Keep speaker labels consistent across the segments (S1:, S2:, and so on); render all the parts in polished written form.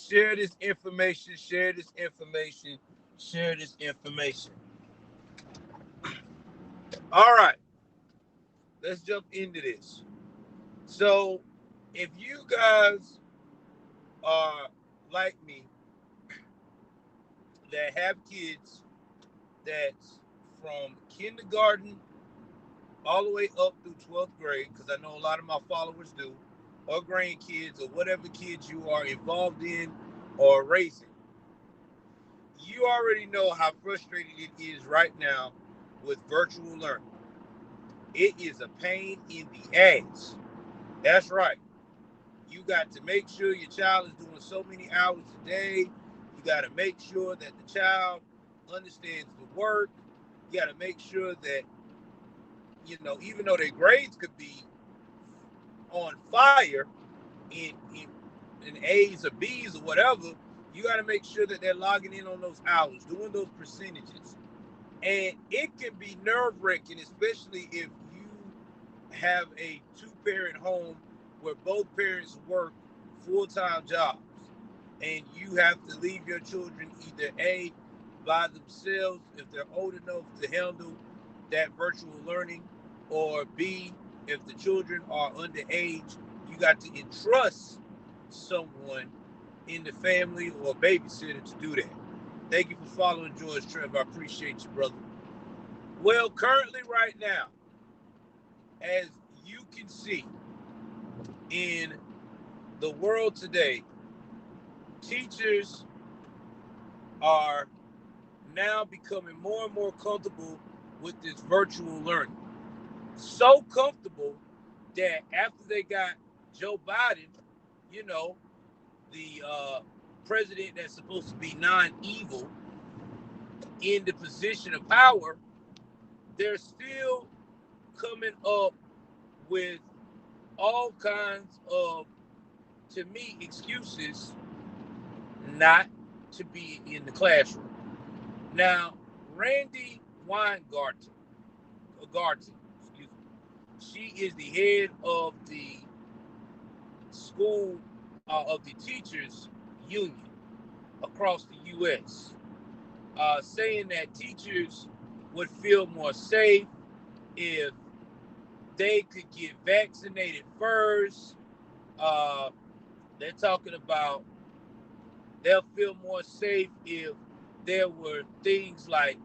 S1: Share this information. Share this information. Share this information. All right, let's jump into this. So, if you guys are like me that have kids that's from kindergarten all the way up through 12th grade, because I know a lot of my followers do, or grandkids, or whatever kids you are involved in or raising, you already know how frustrating it is right now with virtual learning. It is a pain in the ass. That's right. You got to make sure your child is doing so many hours a day. You got to make sure that the child understands the work. You got to make sure that, even though their grades could be on fire in A's or B's or whatever, you got to make sure that they're logging in on those hours, doing those percentages. And it can be nerve-wracking, especially if you have a two-parent home where both parents work full-time jobs, and you have to leave your children either A, by themselves if they're old enough to handle that virtual learning, or B, if the children are underage, you got to entrust someone in the family or babysitter to do that. Thank you for following George Trevor. I appreciate you, brother. Well, currently, right now, as you can see in the world today, teachers are now becoming more and more comfortable with this virtual learning. So comfortable that after they got Joe Biden, you know, the president that's supposed to be non-evil, in the position of power, they're still coming up with all kinds of, to me, excuses not to be in the classroom. Now, Randi Weingarten, excuse me, she is the head of the school of the teachers union across the U.S., saying that teachers would feel more safe if they could get vaccinated first. Uh, they're talking about they'll feel more safe if there were things like,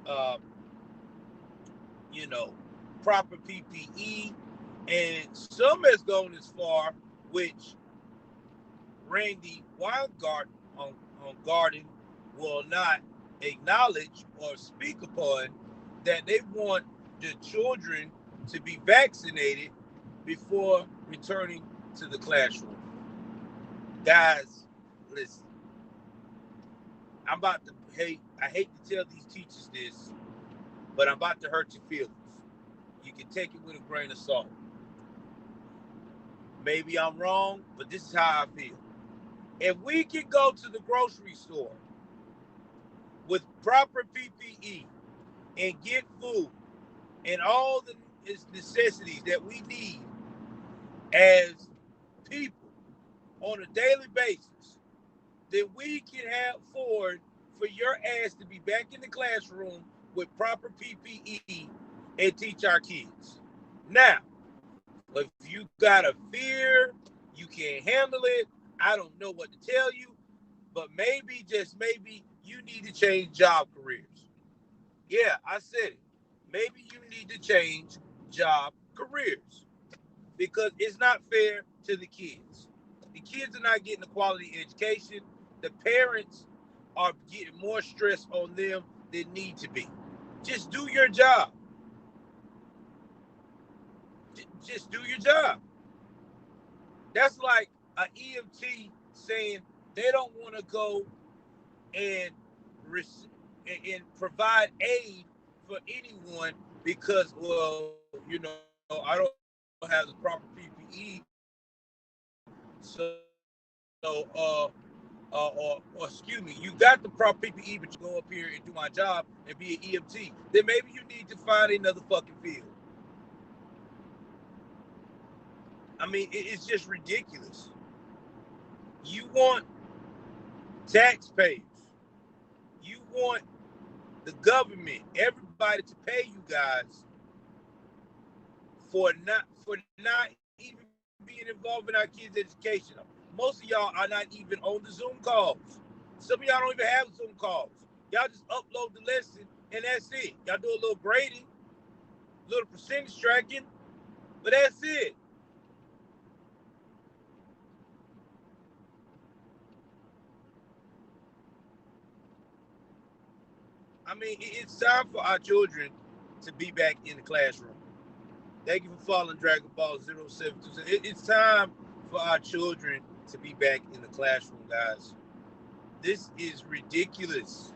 S1: uh, you know, proper PPE. And some has gone as far, which Randi Weingarten on Garden will not acknowledge or speak upon, that they want the children to be vaccinated before returning to the classroom. Guys, listen, I'm about to I hate to tell these teachers this, but I'm about to hurt your feelings. You can take it with a grain of salt. Maybe I'm wrong, but this is how I feel. If we can go to the grocery store with proper PPE and get food and all the necessities that we need as people on a daily basis, then we can afford for your ass to be back in the classroom with proper PPE and teach our kids. Now, if you got a fear, you can't handle it, I don't know what to tell you, but maybe, just maybe, you need to change job careers. Yeah, I said it. Maybe you need to change job careers because it's not fair to the kids. The kids are not getting a quality education. The parents are getting more stress on them than need to be. Just do your job. Just do your job. That's like an EMT saying they don't want to go and and provide aid for anyone because, well, I don't have the proper PPE. So, or excuse me, you got the proper PPE, but you go up here and do my job and be an EMT. Then maybe you need to find another fucking field. I mean, it's just ridiculous. You want taxpayers. You want the government, everybody to pay you guys for not even being involved in our kids' education. Most of y'all are not even on the Zoom calls. Some of y'all don't even have Zoom calls. Y'all just upload the lesson and that's it. Y'all do a little grading, a little percentage tracking, but that's it. I mean, it's time for our children to be back in the classroom. Thank you for following Dragon Ball 0727. It's time for our children to be back in the classroom, guys. This is ridiculous.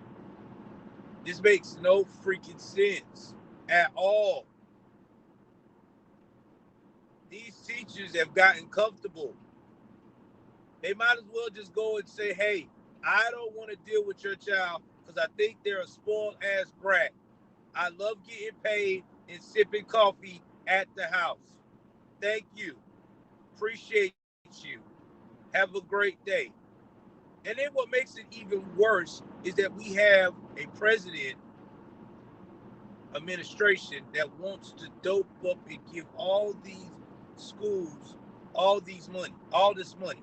S1: This makes no freaking sense at all. These teachers have gotten comfortable. They might as well just go and say, hey, I don't want to deal with your child because I think they're a spoiled ass brat. I love getting paid and sipping coffee at the house. Thank you. Appreciate you. Have a great day. And then what makes it even worse is that we have a president administration that wants to dope up and give all these schools all this money,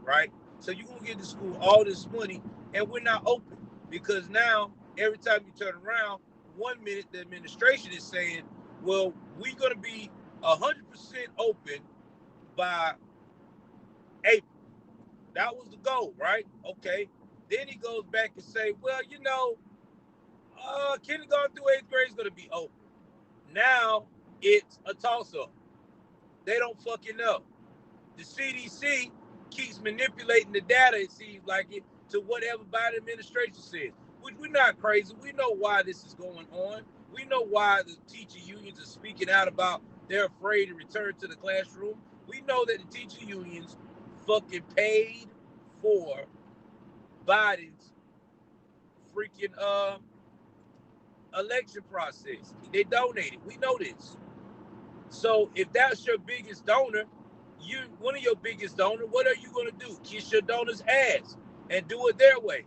S1: right? So you're going to give the school all this money and we're not open because now every time you turn around, 1 minute the administration is saying, well, we're going to be 100% open by April. That was the goal, right? Okay. Then he goes back and say, well, kindergarten through 8th grade is going to be open. Now it's a toss-up. They don't fucking know. The CDC keeps manipulating the data, it seems like it, to whatever Biden administration says. We're not crazy. We know why this is going on. We know why the teacher unions are speaking out about they're afraid to return to the classroom. We know that the teacher unions fucking paid for Biden's freaking election process. They donated. We know this. So if that's your biggest donor, one of your biggest donors, what are you going to do? Kiss your donor's ass and do it their way.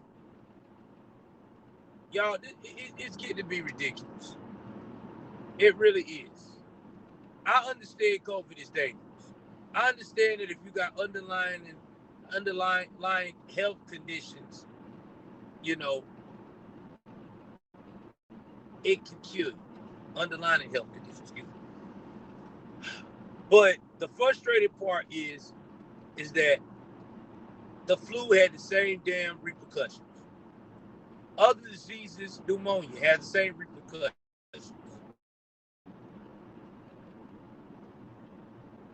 S1: Y'all, it's getting to be ridiculous. It really is. I understand COVID is dangerous. I understand that if you got underlying health conditions, it can kill you. Underlying health conditions, excuse me. But the frustrating part is that the flu had the same damn repercussions. Other diseases, pneumonia, has the same repercussions.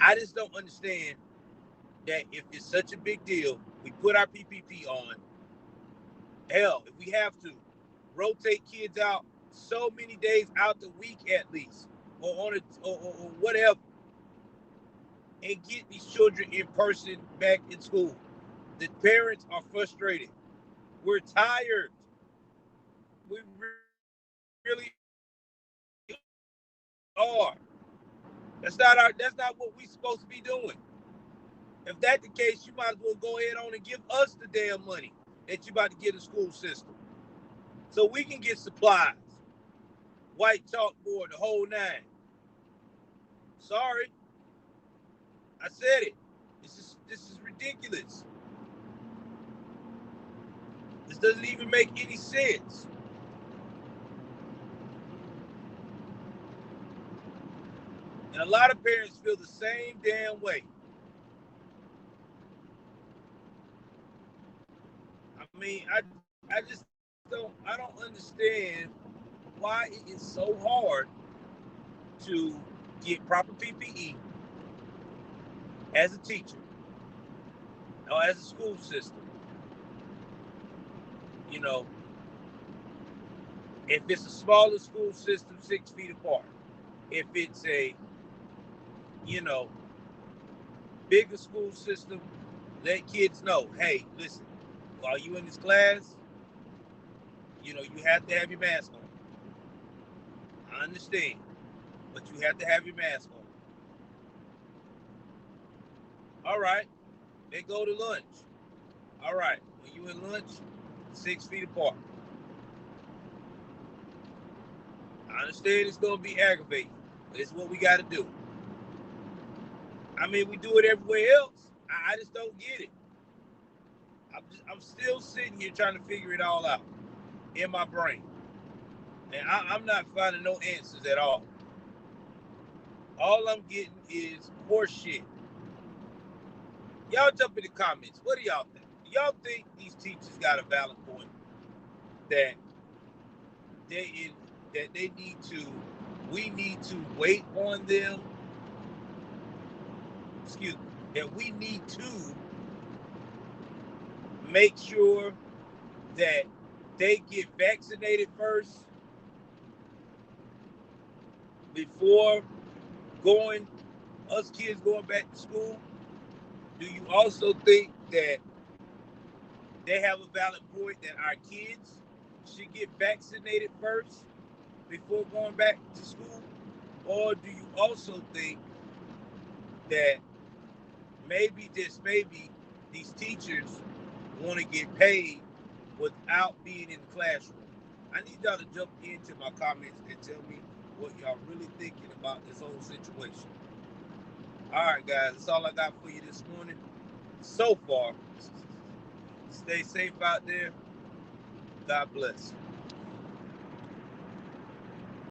S1: I just don't understand that if it's such a big deal, we put our PPP on. Hell, if we have to, rotate kids out so many days out the week at least, or whatever, and get these children in person back in school. The parents are frustrated. We're tired. We really are. That's not what we're supposed to be doing. If that's the case, you might as well go ahead on and give us the damn money that you about to get a school system. So we can get supplies. White chalkboard, the whole nine. Sorry. I said it. This is ridiculous. This doesn't even make any sense. And a lot of parents feel the same damn way. I mean, I just don't understand why it is so hard to get proper PPE as a teacher or as a school system. If it's a smaller school system, 6 feet apart. If it's a, bigger school system, let kids know, hey, listen, while you in this class, you have to have your mask on. I understand, but you have to have your mask on. All right, they go to lunch. All right, when you in lunch, 6 feet apart. I understand it's going to be aggravating, but it's what we got to do. I mean, we do it everywhere else. I just don't get it. I'm still sitting here trying to figure it all out in my brain. And I'm not finding no answers at all. All I'm getting is horse shit. Y'all jump in the comments. What do y'all think? Do y'all think these teachers got a valid point that we need to wait on them? Excuse me. That we need to make sure that they get vaccinated first before us kids going back to school? Do you also think that they have a valid point that our kids should get vaccinated first before going back to school? Or do you also think that maybe, just maybe, these teachers want to get paid without being in the classroom? I need y'all to jump into my comments and tell me what y'all really thinking about this whole situation. All right, guys, that's all I got for you this morning. So far, stay safe out there. God bless.